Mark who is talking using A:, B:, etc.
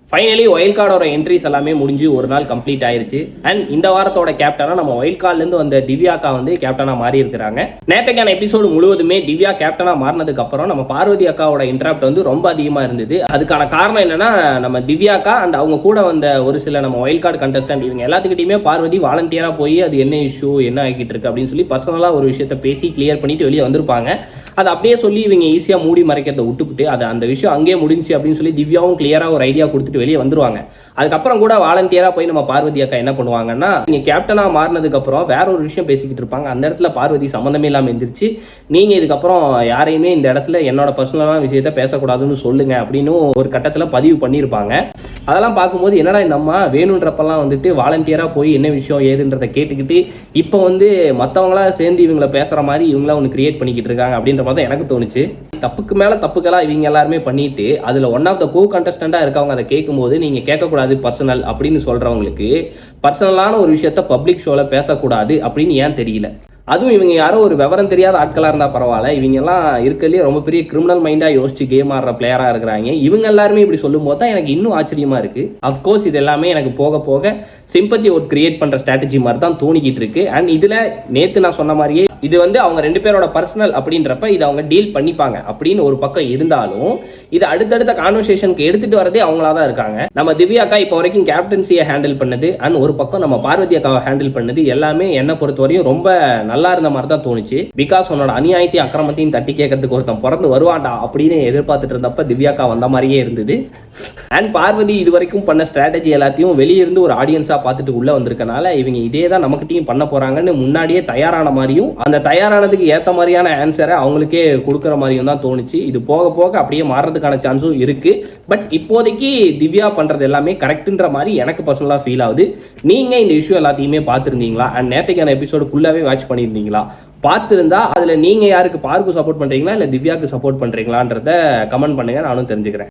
A: Finally while கார்டோட entries எல்லாமே முடிஞ்சு ஒரு நாள் கம்ப்ளீட் ஆயிருச்சு. அண்ட் இந்த வாரத்தோட கேப்டனா நம்ம ஒயில் கார்ட்லேருந்து வந்த திவ்யாக்கா வந்து கேப்டனா மாறி இருக்கிறாங்க. நேற்றுக்கான எபிசோடு முழுவதுமே திவ்யா கேப்டனா மாறினதுக்கு அப்புறம் நம்ம பார்வதி அக்காவோட இன்டராப்ட் வந்து ரொம்ப அதிகமா இருந்தது. அதுக்கான காரணம் என்னன்னா, நம்ம திவ்யாக்கா அண்ட் அவங்க கூட வந்த ஒரு சில நம்ம ஒயில் கார்டு கண்டஸ்டன்ட் இவங்க எல்லாத்துக்கிட்டையுமே பார்வதி வாலண்டியரா போய் அது என்ன இஷ்யூ என்ன ஆகிட்டு இருக்கு அப்படின்னு சொல்லி பர்சனலா ஒரு விஷயத்த பேசி கிளியர் பண்ணிட்டு வெளியே வந்திருப்பாங்க. அதை அப்படியே சொல்லி இவங்க ஈஸியா மூடி மறைக்கிறத விட்டுவிட்டு அது அந்த விஷயம் அங்கேயே முடிஞ்சு அப்படின்னு சொல்லி திவ்யாவும் கிளியரா ஒரு ஐடியா கொடுத்துட்டு வெளியே வந்துருவாங்க. அதுக்கப்புறம் கூட வாலண்டியரா போய் நம்ம பார்வதி அக்கா என்ன பண்ணுவாங்கன்னா, நீங்க கேப்டனா மாறினதுக்கு அப்புறம் வேற ஒரு விஷயம் பேசிக்கிட்டு இருப்பாங்க. அந்த இடத்துல பார்வதி சம்பந்தமே இல்லாம எந்திரிச்சு, நீங்க இதுக்கப்புறம் யாரையுமே இந்த இடத்துல என்னோட பர்சனலான விஷயத்த பேசக்கூடாதுன்னு சொல்லுங்க அப்படின்னு ஒரு கட்டத்துல பதிவு பண்ணியிருப்பாங்க. அதெல்லாம் பார்க்கும்போது என்னடா இந்த அம்மா வேணுன்றப்பெல்லாம் வந்துட்டு வாலண்டியரா போய் என்ன விஷயம் ஏதுன்றதை கேட்டுக்கிட்டு இப்போ வந்து மற்றவங்களா சேர்ந்து இவங்களை பேசுற மாதிரி இவங்களா ஒன்று கிரியேட் பண்ணிக்கிட்டு இருக்காங்க அப்படின்ற மாதிரி தான் எனக்கு தோணுச்சு. தப்புக்கு மேல தப்புகளா இவங்க எல்லாருமே பண்ணிட்டு அதுல ஒன் ஆஃப் த கோ கண்டஸ்டண்டா இருக்கவங்க அதை கேட்கும்போது நீங்க கேட்கக்கூடாது பர்சனல் அப்படின்னு சொல்றவங்களுக்கு பர்சனலான ஒரு விஷயத்த பப்ளிக் ஷோல பேசக்கூடாது அப்படின்னு ஏன் தெரியல. அதுவும் இவங்க யாரோ ஒரு விவரம் தெரியாத ஆட்களா இருந்தா பரவாயில்ல, இவங்க எல்லாம் இருக்கிறதுலே ரொம்ப பெரிய கிரிமினல் மைண்டா யோசிச்சு கேம் ஆடுற பிளேயரா இருக்கிறாங்க. இவங்க எல்லாருமே இப்படி சொல்லும் போது தான் எனக்கு இன்னும் ஆச்சரியமா இருக்கு. அப்கோர்ஸ் இது எல்லாமே எனக்கு போக போக சிம்பத்தி ஒரு கிரியேட் பண்ற ஸ்ட்ராட்டஜி மாதிரி தான் தோணிக்கிட்டு இருக்கு. அண்ட் இதுல நேத்து நான் சொன்ன மாதிரியே இது வந்து அவங்க ரெண்டு பேரோட பர்சனல் அப்படின்றப்ப இது அவங்க டீல் பண்ணிப்பாங்க அப்படின்னு ஒரு பக்கம் இருந்தாலும் இது அடுத்தடுத்த கான்வர்சேஷனுக்கு எடுத்துட்டு வரதே அவங்களா தான் இருக்காங்க. நம்ம திவ்யா அக்கா இப்போ வரைக்கும் கேப்டன்சியை ஹேண்டில் பண்ணது அண்ட் ஒரு பக்கம் நம்ம பார்வதி அக்காவை ஹேண்டில் பண்ணது எல்லாமே என்னை பொறுத்தவரையும் ரொம்ப நல்லா இருந்த மாதிரி தான் தோணுச்சு. பிகாஸ் உன்னோட அநியாயத்தையும் அக்கிரமத்தையும் தட்டி கேட்கறதுக்கு ஒருத்தன் பிறந்து வருவான்டா அப்படின்னு எதிர்பார்த்துட்டு இருந்தப்ப திவ்யாக்கா வந்த மாதிரியே இருந்தது. அண்ட் பார்வதி இது வரைக்கும் பண்ண ஸ்ட்ராட்டஜி எல்லாத்தையும் வெளியிருந்து ஒரு ஆடியன்ஸா பார்த்துட்டு உள்ள வந்திருக்கனால இவங்க இதே தான் நமக்கிட்டையும் பண்ண போறாங்கன்னு முன்னாடியே தயாரான மாதிரியும் அந்த தயாரானதுக்கு ஏற்ற மாதிரியான ஆன்சரை அவங்களுக்கே கொடுக்குற மாதிரியும் தான் தோணுச்சு. இது போக போக அப்படியே மாறுறதுக்கான சான்ஸும் இருக்கு. பட் இப்போதைக்கு திவ்யா பண்றது எல்லாமே கரெக்ட்ன்ற மாதிரி எனக்கு பர்சனலா ஃபீல் ஆகுது. நீங்க இந்த இஷ்யூ எல்லாத்தையுமே பார்த்துருந்தீங்களா? அண்ட் நேற்றுக்கான எபிசோடு ஃபுல்லாவே வாட்ச் பண்ணியிருந்தீங்களா? பார்த்துருந்தா அதுல நீங்க யாருக்கு பார்க்கு சப்போர்ட் பண்றீங்களா இல்ல திவ்யாவுக்கு சப்போர்ட் பண்றீங்களான்றத கமெண்ட் பண்ணுங்க, நானும் தெரிஞ்சுக்கிறேன்.